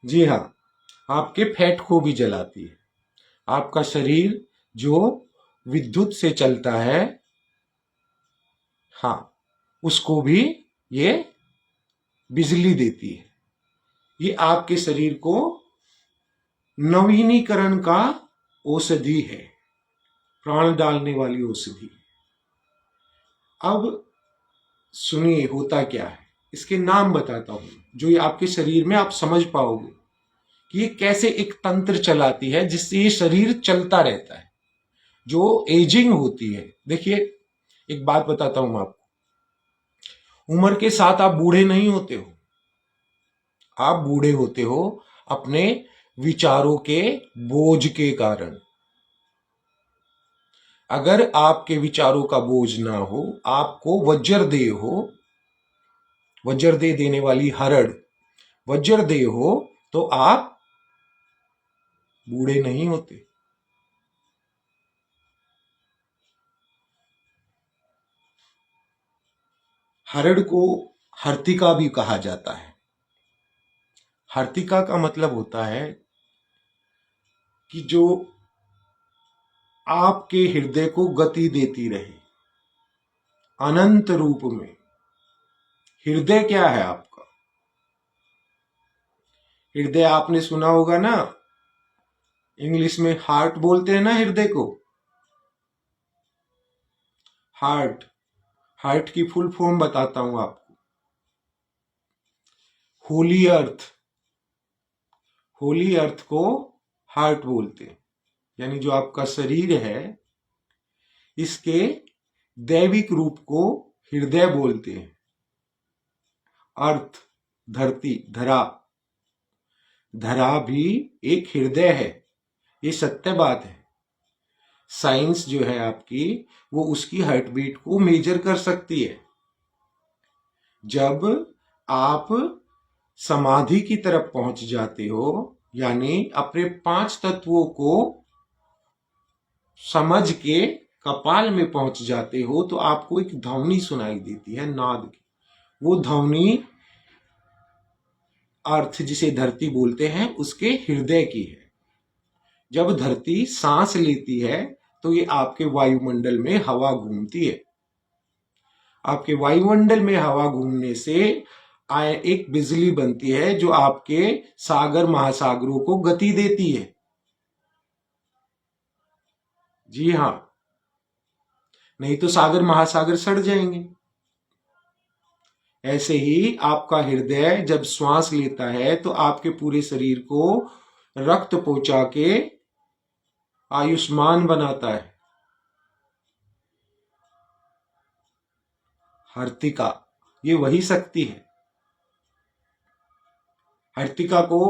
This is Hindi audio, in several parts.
जी हाँ, आपके फैट को भी जलाती है। आपका शरीर जो विद्युत से चलता है, हाँ, उसको भी ये बिजली देती है। ये आपके शरीर को नवीनीकरण का औषधि है, प्राण डालने वाली औषधि। अब सुनिए होता क्या है, इसके नाम बताता हूं, जो ये आपके शरीर में आप समझ पाओगे कि ये कैसे एक तंत्र चलाती है जिससे ये शरीर चलता रहता है। जो एजिंग होती है, देखिए एक बात बताता हूं मैं आपको, उम्र के साथ आप बूढ़े नहीं होते हो। आप बूढ़े होते हो अपने विचारों के बोझ के कारण। अगर आपके विचारों का बोझ ना हो, आपको वज्रदेह हो, वज्रदेह देने वाली हरड़ वज्रदेह हो, तो आप बूढ़े नहीं होते। हरड़ को हर्तिका भी कहा जाता है। हर्तिका का मतलब होता है कि जो आपके हृदय को गति देती रहे अनंत रूप में। हृदय क्या है आपका? हृदय आपने सुना होगा ना, इंग्लिश में हार्ट बोलते हैं ना हृदय को। हार्ट, हार्ट की फुल फॉर्म बताता हूं आपको। होली अर्थ, होली अर्थ को हार्ट बोलते हैं। यानी जो आपका शरीर है, इसके दैविक रूप को हृदय बोलते हैं। अर्थ, धरती, धरा, धरा भी एक हृदय है। ये सत्य बात है। साइंस जो है आपकी, वो उसकी हार्ट बीट को मेजर कर सकती है। जब आप समाधि की तरफ पहुंच जाते हो, यानी अपने 5 तत्वों को समझ के कपाल में पहुंच जाते हो, तो आपको एक ध्वनि सुनाई देती है, नाद की। वो ध्वनि अर्थ, जिसे धरती बोलते हैं, उसके हृदय की है। जब धरती सांस लेती है तो ये आपके वायुमंडल में हवा घूमती है। आपके वायुमंडल में हवा घूमने से एक बिजली बनती है जो आपके सागर महासागरों को गति देती है। जी हां, नहीं तो सागर महासागर सड़ जाएंगे। ऐसे ही आपका हृदय जब श्वास लेता है तो आपके पूरे शरीर को रक्त पहुंचा के आयुष्मान बनाता है। हर्तिका, ये वही शक्ति है। हर्तिका को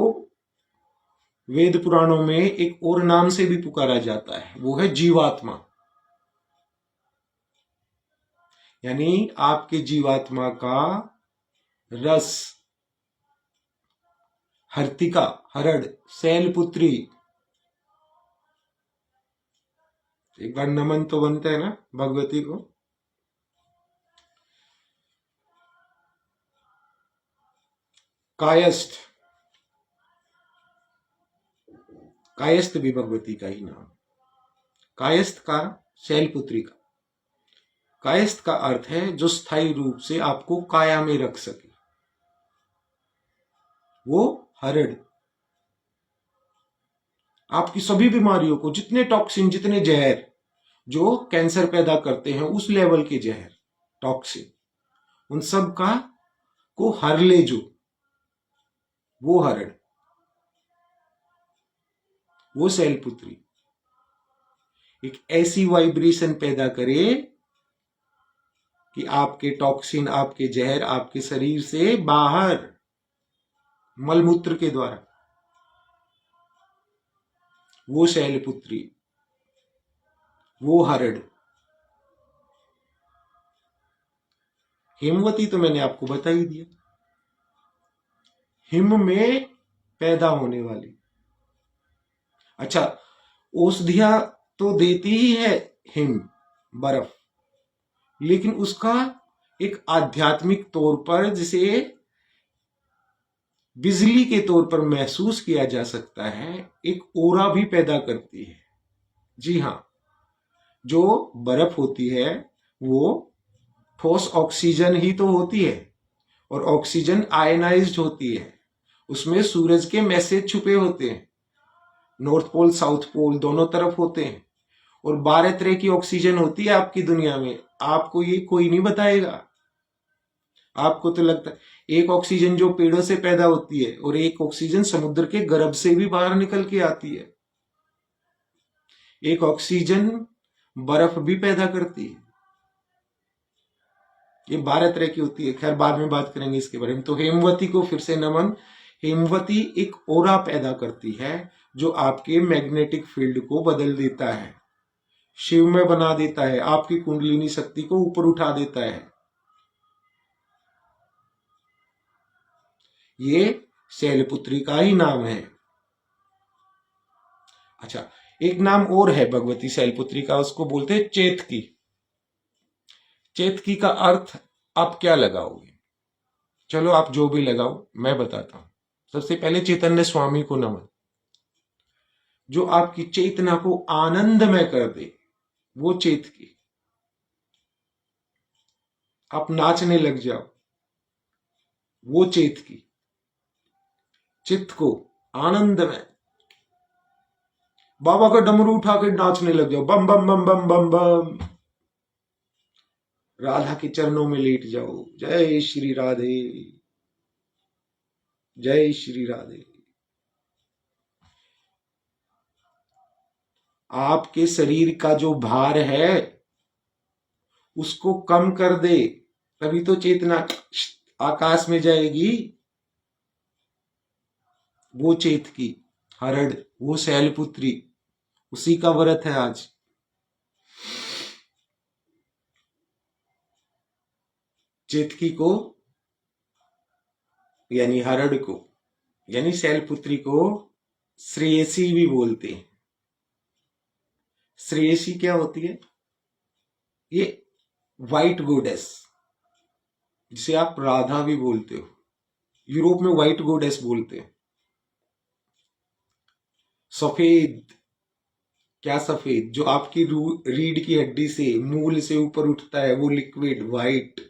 वेद पुराणों में एक और नाम से भी पुकारा जाता है, वो है जीवात्मा। यानी आपके जीवात्मा का रस हर्तिका, हरड़, शैलपुत्री। एक बार नमन तो बनता है ना भगवती को। कायस्थ, कायस्थ भी भगवती का ही नाम। कायस्थ का, शैलपुत्री का। कायस्थ का अर्थ है जो स्थायी रूप से आपको काया में रख सके, वो हरड़। आपकी सभी बीमारियों को, जितने टॉक्सिन, जितने जहर जो कैंसर पैदा करते हैं, उस लेवल के जहर, टॉक्सिन, उन सब का को हर ले, जो वो हरड़, वो शैलपुत्री एक ऐसी वाइब्रेशन पैदा करे कि आपके टॉक्सिन, आपके जहर आपके शरीर से बाहर, मलमूत्र के द्वारा। वो शैलपुत्री, वो हरड़। हेमवती तो मैंने आपको बता ही दिया, हिम में पैदा होने वाली। अच्छा, औषधियां तो देती ही है हिम, बर्फ, लेकिन उसका एक आध्यात्मिक तौर पर, जिसे बिजली के तौर पर महसूस किया जा सकता है, एक ओरा भी पैदा करती है। जी हाँ, जो बर्फ होती है वो ठोस ऑक्सीजन ही तो होती है, और ऑक्सीजन आयनाइज्ड होती है। उसमें सूरज के मैसेज छुपे होते हैं, नॉर्थ पोल साउथ पोल दोनों तरफ होते हैं। और 12 तरह की ऑक्सीजन होती है आपकी दुनिया में, आपको ये कोई नहीं बताएगा। आपको तो लगता है एक ऑक्सीजन जो पेड़ों से पैदा होती है, और एक ऑक्सीजन समुद्र के गर्भ से भी बाहर निकल के आती है। एक ऑक्सीजन बर्फ भी पैदा करती है। ये 12 तरह की होती है, खैर बाद में बात करेंगे इसके बारे में। तो हेमवती को फिर से नमन। हेमवती एक ओरा पैदा करती है जो आपके मैग्नेटिक फील्ड को बदल देता है, शिवमय बना देता है, आपकी कुंडलिनी शक्ति को ऊपर उठा देता है। ये शैलपुत्री का ही नाम है। अच्छा, एक नाम और है भगवती शैलपुत्री का, उसको बोलते हैं चेतकी। चेतकी का अर्थ आप क्या लगाओगे? चलो आप जो भी लगाओ, मैं बताता हूं। सबसे पहले चैतन्य स्वामी को नमन, जो आपकी चेतना को आनंदमय कर दे, वो चेतकी। आप नाचने लग जाओ, वो चेतकी। चित्त को आनंदमय, बाबा का डमरू उठा के नाचने लग जाओ, बम बम बम बम बम बम। राधा के चरणों में लेट जाओ, जय श्री राधे, जय श्री राधे। आपके शरीर का जो भार है उसको कम कर दे, तभी तो चेतना आकाश में जाएगी। वो चेतकी, हरड़, वो शैलपुत्री, उसी का व्रत है आज। चेतकी को यानी हरड़ को यानी शैलपुत्री को श्रेयसी भी बोलते हैं। श्रेयसी क्या होती है? ये व्हाइट गोडेस, जिसे आप राधा भी बोलते हो, यूरोप में व्हाइट गोडेस बोलते हैं। सफेद, क्या सफेद? जो आपकी रीढ़ की हड्डी से, मूल से ऊपर उठता है, वो लिक्विड व्हाइट,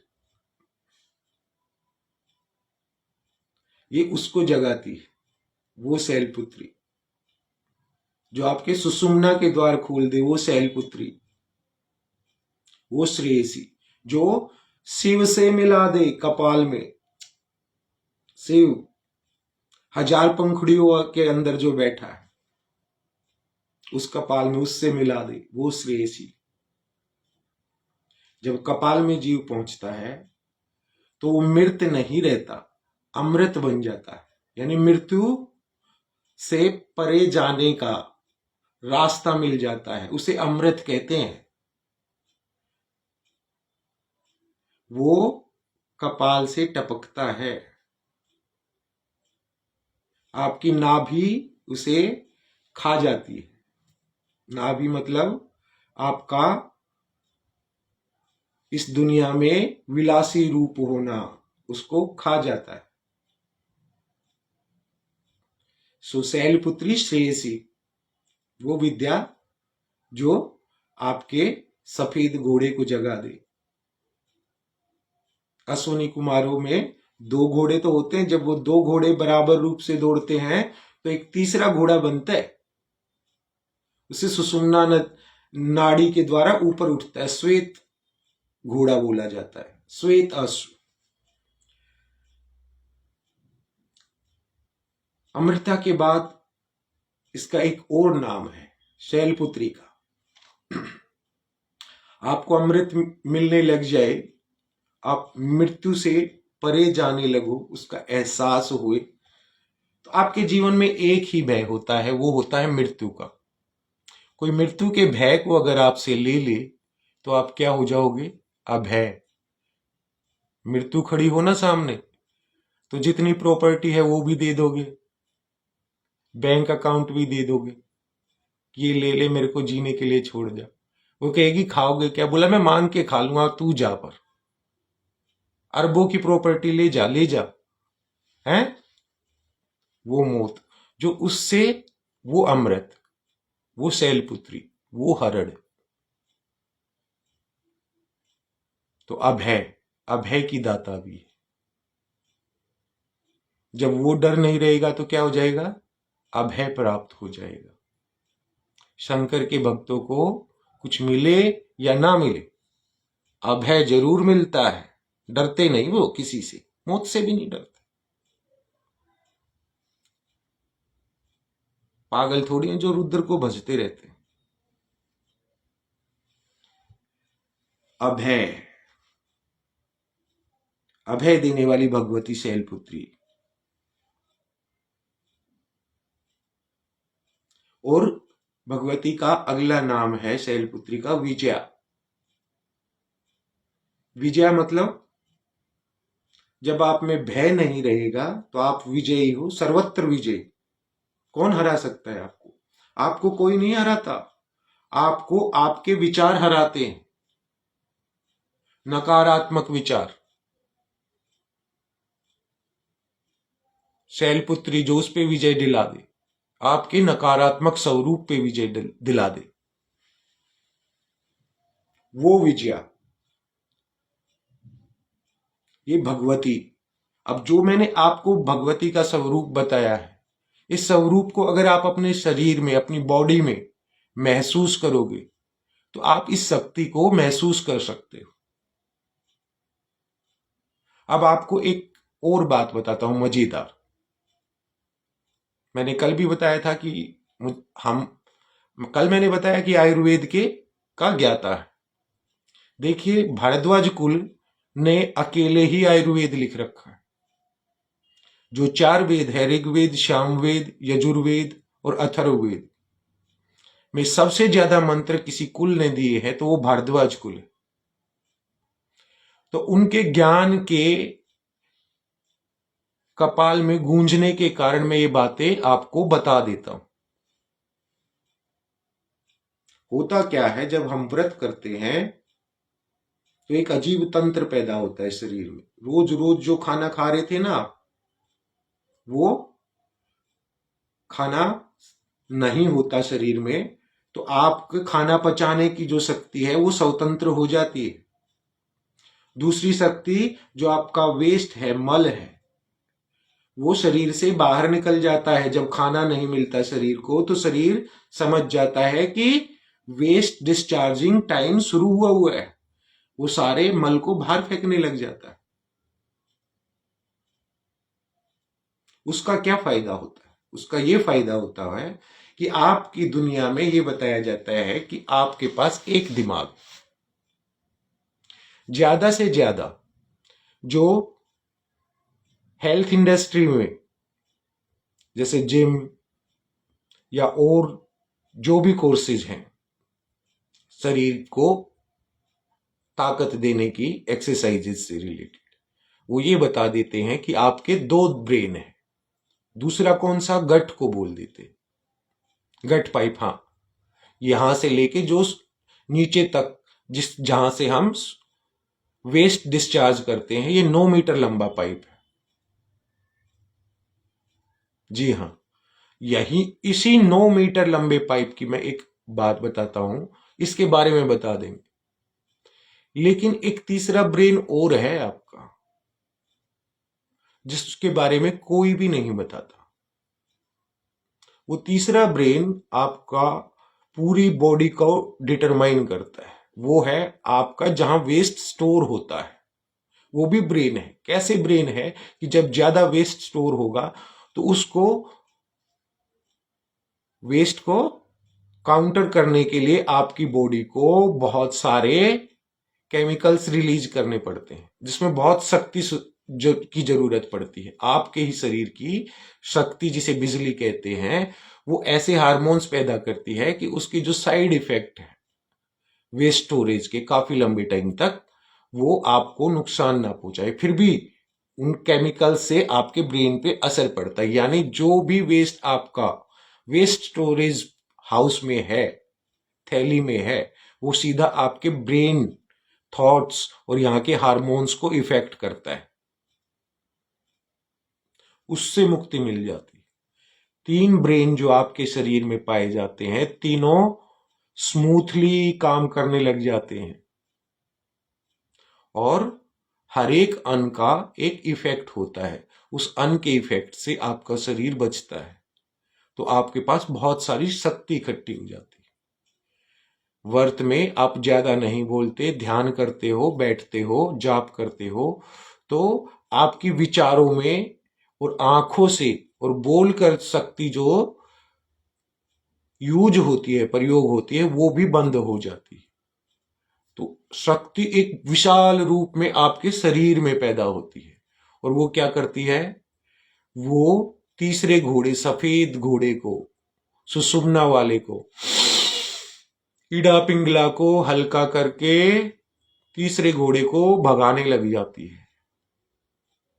ये उसको जगाती है, वो शैलपुत्री। जो आपके सुषुम्ना के द्वार खोल दे, वो शैलपुत्री, वो श्रेयसी। जो शिव से मिला दे कपाल में, शिव 1000 पंखुड़ियों के अंदर जो बैठा है उस कपाल में, उससे मिला दे, वो श्रेयसी। जब कपाल में जीव पहुंचता है तो वो मृत नहीं रहता, अमृत बन जाता है। यानी मृत्यु से परे जाने का रास्ता मिल जाता है, उसे अमृत कहते हैं। वो कपाल से टपकता है, आपकी नाभि उसे खा जाती है। नाभि मतलब आपका इस दुनिया में विलासी रूप होना, उसको खा जाता है। सो शैलपुत्री श्रेयसी, वो विद्या जो आपके सफेद घोड़े को जगा दे। अश्विनी कुमारों में 2 घोड़े तो होते हैं, जब वो 2 घोड़े बराबर रूप से दौड़ते हैं तो एक तीसरा घोड़ा बनता है, उसे सुषुम्ना नाड़ी के द्वारा ऊपर उठता है, श्वेत घोड़ा बोला जाता है, श्वेत अश्व। अमृता के बाद इसका एक और नाम है शैलपुत्री का। आपको अमृत मिलने लग जाए, आप मृत्यु से परे जाने लगो, उसका एहसास हुए, तो आपके जीवन में एक ही भय होता है, वो होता है मृत्यु का। कोई मृत्यु के भय को अगर आपसे ले ले तो आप क्या हो जाओगे? अभय। मृत्यु खड़ी हो ना सामने तो जितनी प्रॉपर्टी है वो भी दे दोगे, बैंक अकाउंट भी दे दोगे, ये ले ले, मेरे को जीने के लिए छोड़ जा। वो कहेगी खाओगे क्या? बोला मैं मांग के खा लूंगा, तू जा, पर अरबों की प्रॉपर्टी ले जा, ले जा, हैं? वो मोत, जो उससे वो अमृत, वो शैलपुत्री, वो हरण। तो अभय की दाता भी है। जब वो डर नहीं रहेगा तो क्या हो जाएगा? अभय प्राप्त हो जाएगा। शंकर के भक्तों को कुछ मिले या ना मिले, अभय जरूर मिलता है। डरते नहीं वो किसी से, मौत से भी नहीं डरते। पागल थोड़ी हैं जो रुद्र को भजते रहते हैं। अभय, अभय देने वाली भगवती शैलपुत्री। और भगवती का अगला नाम है शैलपुत्री का विजया। विजया मतलब जब आप में भय नहीं रहेगा तो आप विजयी हो, सर्वत्र विजयी। कौन हरा सकता है आपको? आपको कोई नहीं हराता, आपको आपके विचार हराते हैं। नकारात्मक विचार। शैलपुत्री जो उस पे विजय दिला दे, आपके नकारात्मक स्वरूप पे विजय दिला दे, वो विजया, ये भगवती। अब जो मैंने आपको भगवती का स्वरूप बताया है, इस स्वरूप को अगर आप अपने शरीर में, अपनी बॉडी में महसूस करोगे तो आप इस शक्ति को महसूस कर सकते हो। अब आपको एक और बात बताता हूं मजेदार। मैंने कल भी बताया था कि हम कल मैंने बताया कि आयुर्वेद के का ज्ञाता है। देखिए, भारद्वाज कुल ने अकेले ही आयुर्वेद लिख रखा है। जो 4 वेद है, ऋग्वेद, सामवेद, यजुर्वेद और अथर्ववेद में सबसे ज्यादा मंत्र किसी कुल ने दिए हैं तो वो भारद्वाज कुल है। तो उनके ज्ञान के कपाल में गूंजने के कारण मैं ये बातें आपको बता देता हूं। होता क्या है, जब हम व्रत करते हैं तो एक अजीब तंत्र पैदा होता है शरीर में। रोज रोज जो खाना खा रहे थे ना, वो खाना नहीं होता शरीर में, तो आपके खाना पचाने की जो शक्ति है वो स्वतंत्र हो जाती है। दूसरी शक्ति, जो आपका वेस्ट है, मल है, वो शरीर से बाहर निकल जाता है। जब खाना नहीं मिलता शरीर को तो शरीर समझ जाता है कि वेस्ट डिस्चार्जिंग टाइम शुरू हुआ है, वो सारे मल को बाहर फेंकने लग जाता है। उसका क्या फायदा होता है? उसका ये फायदा होता है कि आपकी दुनिया में ये बताया जाता है कि आपके पास एक दिमाग, ज्यादा से ज्यादा जो हेल्थ इंडस्ट्री में, जैसे जिम या और जो भी कोर्सेज हैं शरीर को ताकत देने की, एक्सरसाइजेस से रिलेटेड, वो ये बता देते हैं कि आपके 2 ब्रेन है। दूसरा कौन सा? गट को बोल देते, गट पाइप। हाँ, यहां से लेके जो नीचे तक, जहां से हम वेस्ट डिस्चार्ज करते हैं, ये 9 मीटर लंबा पाइप है। जी हाँ, यही इसी 9 मीटर लंबे पाइप की मैं एक बात बताता हूं, इसके बारे में बता देंगे। लेकिन एक तीसरा ब्रेन और है आपका, जिसके बारे में कोई भी नहीं बताता। वो तीसरा ब्रेन आपका पूरी बॉडी को डिटरमाइन करता है। वो है आपका जहां वेस्ट स्टोर होता है, वो भी ब्रेन है। कैसे ब्रेन है कि जब ज्यादा वेस्ट स्टोर होगा तो उसको, वेस्ट को काउंटर करने के लिए आपकी बॉडी को बहुत सारे केमिकल्स रिलीज करने पड़ते हैं, जिसमें बहुत शक्ति की जरूरत पड़ती है। आपके ही शरीर की शक्ति, जिसे बिजली कहते हैं, वो ऐसे हार्मोन्स पैदा करती है कि उसकी जो साइड इफेक्ट है वेस्ट स्टोरेज के काफी लंबे टाइम तक, वो आपको नुकसान ना पहुंचाए। फिर भी उन केमिकल से आपके ब्रेन पे असर पड़ता है। यानी जो भी वेस्ट आपका वेस्ट स्टोरेज हाउस में है, थैली में है, वो सीधा आपके ब्रेन थॉट्स और यहां के हार्मोन्स को इफेक्ट करता है। उससे मुक्ति मिल जाती है। 3 ब्रेन जो आपके शरीर में पाए जाते हैं, तीनों स्मूथली काम करने लग जाते हैं और हर एक अन्न का एक इफेक्ट होता है। उस अन्न के इफेक्ट से आपका शरीर बचता है, तो आपके पास बहुत सारी शक्ति इकट्ठी हो जाती है। वर्त में आप ज्यादा नहीं बोलते, ध्यान करते हो, बैठते हो, जाप करते हो, तो आपकी विचारों में और आंखों से और बोलकर शक्ति जो यूज होती है, प्रयोग होती है, वो भी बंद हो जाती है। तो शक्ति एक विशाल रूप में आपके शरीर में पैदा होती है और वो क्या करती है, वो तीसरे घोड़े, सफेद घोड़े को, सुषुम्ना वाले को, ईडा पिंगला को हल्का करके तीसरे घोड़े को भगाने लग जाती है।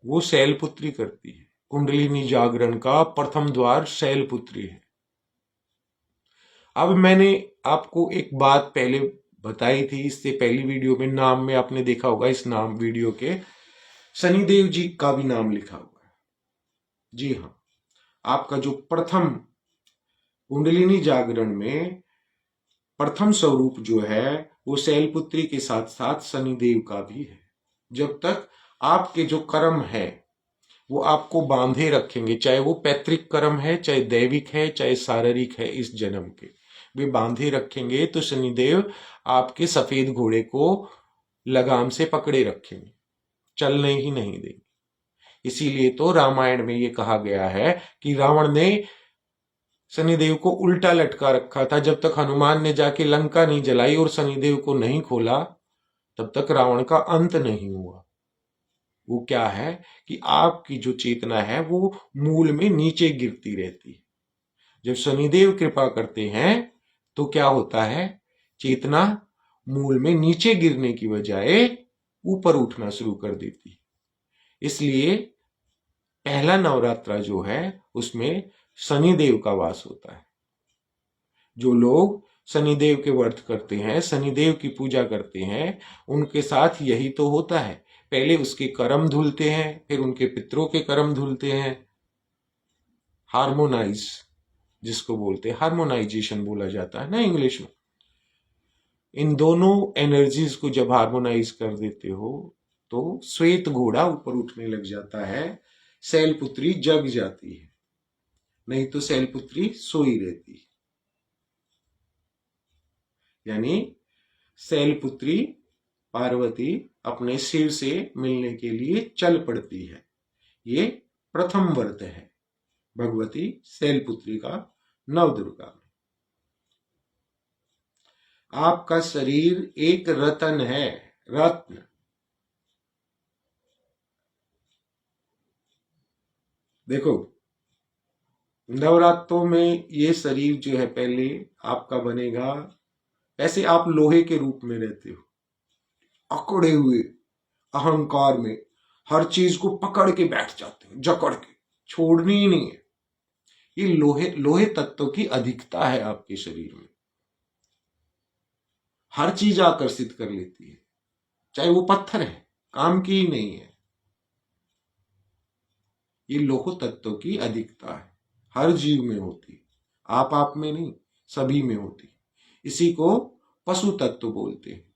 वो शैलपुत्री करती है। कुंडलिनी जागरण का प्रथम द्वार शैलपुत्री है। अब मैंने आपको एक बात पहले बताई थी, इससे पहली वीडियो में नाम में आपने देखा होगा, इस नाम वीडियो के शनिदेव जी का भी नाम लिखा हुआ है। जी हाँ, आपका जो प्रथम कुंडलिनी जागरण में प्रथम स्वरूप जो है वो शैलपुत्री के साथ साथ शनिदेव का भी है। जब तक आपके जो कर्म है वो आपको बांधे रखेंगे, चाहे वो पैतृक कर्म है, चाहे दैविक है, चाहे शारीरिक है, इस जन्म के वे बांधे रखेंगे, तो शनिदेव आपके सफेद घोड़े को लगाम से पकड़े रखेंगे, चलने ही नहीं देंगे। इसीलिए तो रामायण में ये कहा गया है कि रावण ने शनिदेव को उल्टा लटका रखा था। जब तक हनुमान ने जाके लंका नहीं जलाई और शनिदेव को नहीं खोला, तब तक रावण का अंत नहीं हुआ। वो क्या है कि आपकी जो चेतना है वो मूल में नीचे गिरती रहती है। जब शनिदेव कृपा करते हैं तो क्या होता है, चेतना मूल में नीचे गिरने की बजाय ऊपर उठना शुरू कर देती है। इसलिए पहला नवरात्रा जो है उसमें शनिदेव का वास होता है। जो लोग शनिदेव के व्रत करते हैं, शनिदेव की पूजा करते हैं, उनके साथ यही तो होता है। पहले उसके कर्म धुलते हैं, फिर उनके पितरों के कर्म धुलते हैं। हार्मोनाइज जिसको बोलते हैं, हार्मोनाइजेशन बोला जाता है ना इंग्लिश में। इन दोनों एनर्जीज को जब हार्मोनाइज कर देते हो तो श्वेत घोड़ा ऊपर उठने लग जाता है, शैलपुत्री जग जाती है, नहीं तो शैलपुत्री सोई रहती है। यानी शैलपुत्री पार्वती अपने शिव से मिलने के लिए चल पड़ती है। ये प्रथम व्रत है भगवती शैलपुत्री का नवदुर्गा में। आपका शरीर एक रतन है, रत्न। देखो, नवरात्रों में ये शरीर जो है पहले आपका बनेगा, ऐसे आप लोहे के रूप में रहते हो, अकड़े हुए अहंकार में, हर चीज को पकड़ के बैठ जाते हो, जकड़ के, छोड़नी ही नहीं है। ये लोहे लोहे तत्व की अधिकता है आपके शरीर में। हर चीज आकर्षित कर लेती है, चाहे वो पत्थर है, काम की ही नहीं है। ये लोह तत्व की अधिकता है, हर जीव में होती, आप में नहीं, सभी में होती। इसी को पशु तत्व बोलते हैं।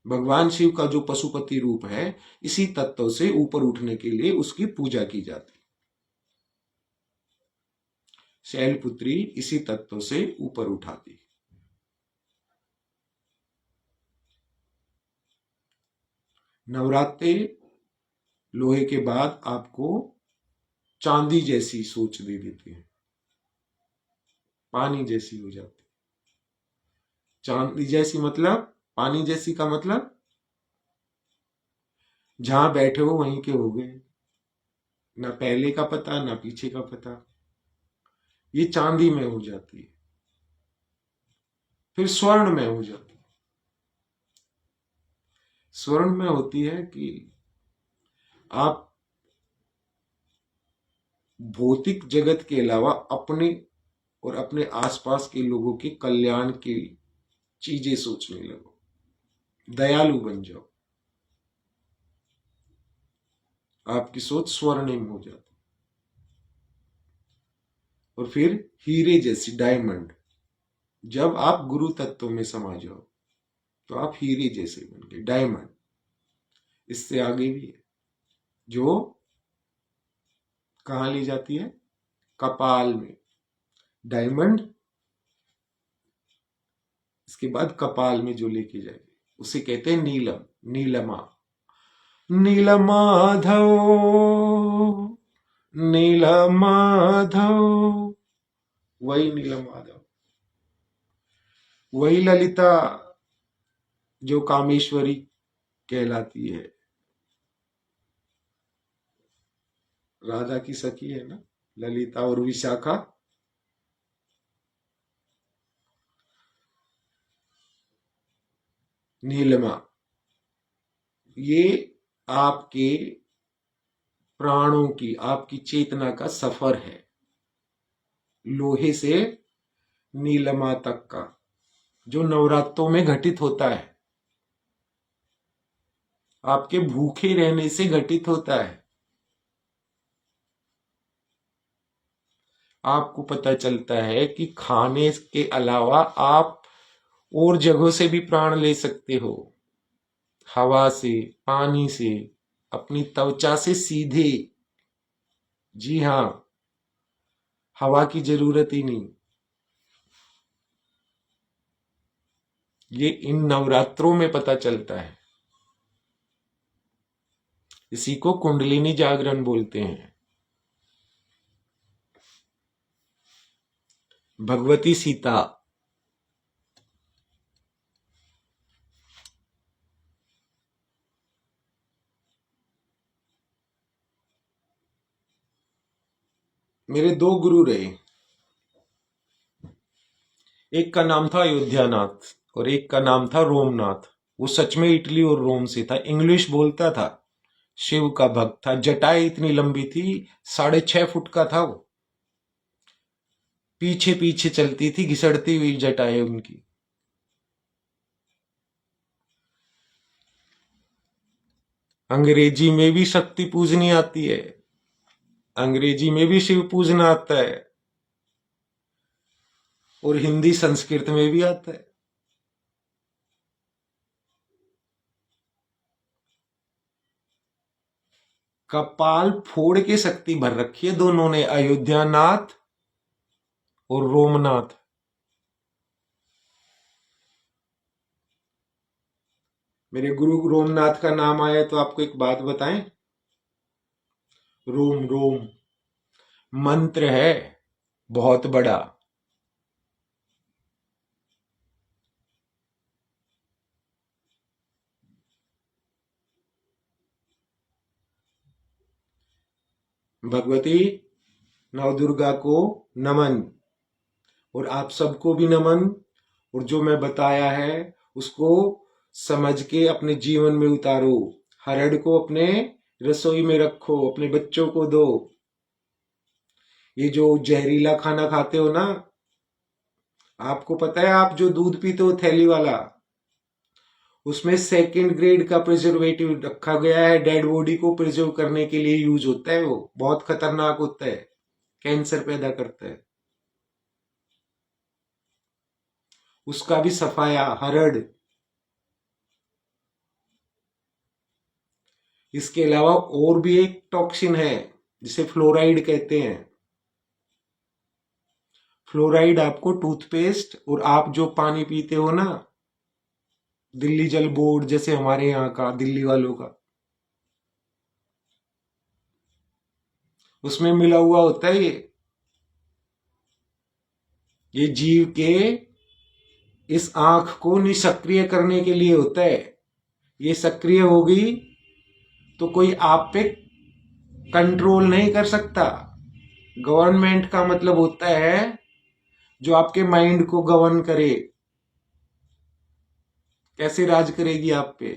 भगवान शिव का जो पशुपति रूप है, इसी तत्व से ऊपर उठने के लिए उसकी पूजा की जाती। शैलपुत्री इसी तत्व से ऊपर उठाती। नवरात्रे लोहे के बाद आपको चांदी जैसी सोच दे देती है, पानी जैसी हो जाती। चांदी जैसी मतलब, पानी जैसी का मतलब जहां बैठे हो वहीं के हो गए, ना पहले का पता ना पीछे का पता। ये चांदी में हो जाती है, फिर स्वर्ण में हो जाती है। स्वर्ण में होती है कि आप भौतिक जगत के अलावा अपने और अपने आसपास के लोगों के कल्याण की चीजें सोचने लगो, दयालु बन जाओ, आपकी सोच स्वर्णिम हो जाती। और फिर हीरे जैसी, डायमंड। जब आप गुरु तत्व में समा जाओ तो आप हीरे जैसे बन गए, डायमंड। इससे आगे भी है, जो कहाँ ली जाती है? कपाल में, डायमंड। इसके बाद कपाल में जो लेके जाएगी उसे कहते हैं नीलम, नीलमा। नीलमाधव, नीलमाधव, वही नीलमाधव, वही ललिता जो कामेश्वरी कहलाती है। राधा की सखी है ना ललिता और विशाखा। नीलमा, ये आपके प्राणों की, आपकी चेतना का सफर है, लोहे से नीलमा तक का, जो नवरात्रों में घटित होता है। आपके भूखे रहने से घटित होता है। आपको पता चलता है कि खाने के अलावा आप और जगहों से भी प्राण ले सकते हो, हवा से, पानी से, अपनी त्वचा से सीधे। जी हां, हवा की जरूरत ही नहीं। ये इन नवरात्रों में पता चलता है। इसी को कुंडलिनी जागरण बोलते हैं। भगवती सीता, मेरे दो गुरु रहे। एक का नाम था अयोध्यानाथ और एक का नाम था रोमनाथ। वो सच में इटली और रोम से था, इंग्लिश बोलता था, शिव का भक्त था। जटाएं इतनी लंबी थी, 6.5 फुट का था वो। पीछे पीछे चलती थी घिसड़ती हुई जटाएं उनकी। अंग्रेजी में भी शक्ति पूजनी आती है, अंग्रेजी में भी शिव पूजना आता है, और हिंदी संस्कृत में भी आता है। कपाल फोड़ के शक्ति भर रखी है दोनों ने, अयोध्यानाथ और रोमनाथ। मेरे गुरु रोमनाथ का नाम आया तो आपको एक बात बताएं। रोम, रोम मंत्र है बहुत बड़ा। भगवती नवदुर्गा को नमन, और आप सबको भी नमन। और जो मैं बताया है उसको समझ के अपने जीवन में उतारो। हरड़ को अपने रसोई में रखो, अपने बच्चों को दो। ये जो जहरीला खाना खाते हो ना, आपको पता है आप जो दूध पीते हो थैली वाला, उसमें 2nd ग्रेड का प्रिजर्वेटिव रखा गया है। डेड बॉडी को प्रिजर्व करने के लिए यूज होता है। वो बहुत खतरनाक होता है, कैंसर पैदा करता है। उसका भी सफाया, हरड़। इसके अलावा और भी एक टॉक्सिन है जिसे फ्लोराइड कहते हैं। फ्लोराइड आपको टूथपेस्ट और आप जो पानी पीते हो ना, दिल्ली जल बोर्ड जैसे हमारे यहाँ का, दिल्ली वालों का, उसमें मिला हुआ होता है। ये जीव के इस आंख को निष्क्रिय करने के लिए होता है। ये सक्रिय होगी तो कोई आप पे कंट्रोल नहीं कर सकता। गवर्नमेंट का मतलब होता है जो आपके माइंड को गवर्न करे। कैसे राज करेगी आप पे?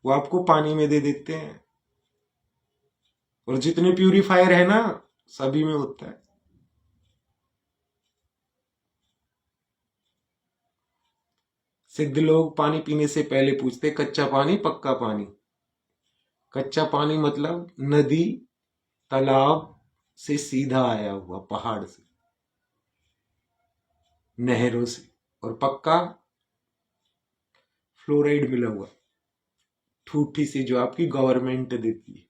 वो आपको पानी में दे देते हैं। और जितने प्यूरिफायर है ना, सभी में होता है। सिद्ध लोग पानी पीने से पहले पूछते कच्चा पानी पक्का पानी। कच्चा पानी मतलब नदी, तालाब, से सीधा आया हुआ, पहाड़ से, नहरों से, और पक्का फ्लोराइड मिला हुआ ठूठी से जो आपकी गवर्नमेंट देती है।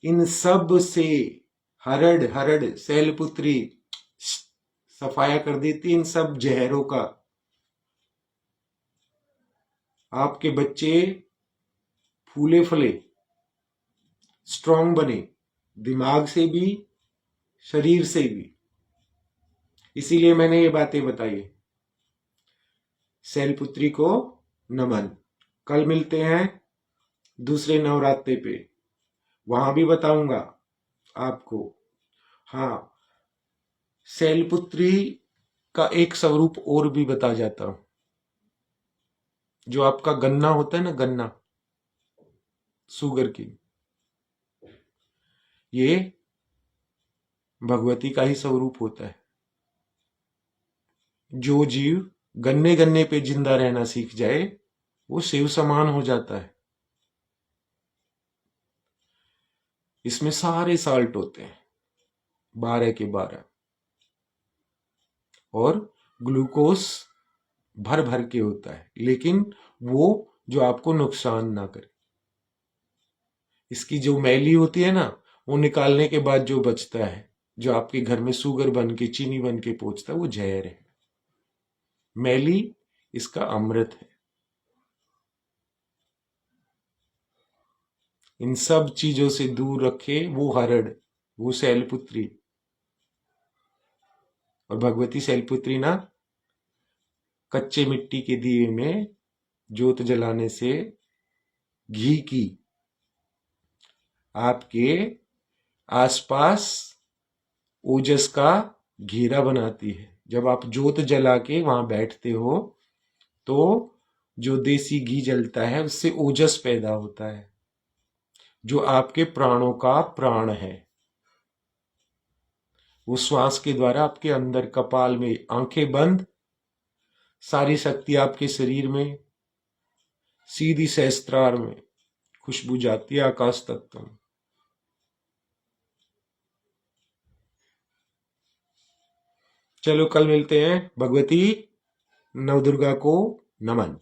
इन सब से हरड़ हरड़ शैलपुत्री सफाया कर देती इन सब जहरों का। आपके बच्चे फूले फले, स्ट्रांग बने, दिमाग से भी, शरीर से भी। इसीलिए मैंने ये बातें बताई। शैलपुत्री को नमन। कल मिलते हैं दूसरे नवरात्रे पे, वहां भी बताऊंगा आपको। हाँ, शैलपुत्री का एक स्वरूप और भी बता जाता हूं। जो आपका गन्ना होता है ना, गन्ना, शुगर की, ये भगवती का ही स्वरूप होता है। जो जीव गन्ने गन्ने पे जिंदा रहना सीख जाए वो शिव समान हो जाता है। इसमें सारे साल्ट होते हैं, 12 के 12, और ग्लूकोज भर भर के होता है, लेकिन वो जो आपको नुकसान ना करे। इसकी जो मैली होती है ना, वो निकालने के बाद जो बचता है, जो आपके घर में शुगर बन के, चीनी बन के पहुंचता है, वो जहर है। मैली इसका अमृत है। इन सब चीजों से दूर रखे वो हरड़, वो शैलपुत्री। और भगवती शैलपुत्री ना, कच्चे मिट्टी के दिए में जोत जलाने से घी की आपके आसपास ओजस का घेरा बनाती है। जब आप जोत जला के वहां बैठते हो तो जो देसी घी जलता है उससे ओजस पैदा होता है, जो आपके प्राणों का प्राण है। वो श्वास के द्वारा आपके अंदर कपाल में, आंखें बंद, सारी शक्ति आपके शरीर में, सीधी सहस्त्रार में खुशबू जाती है आकाश तत्व में। चलो कल मिलते हैं। भगवती नवदुर्गा को नमन।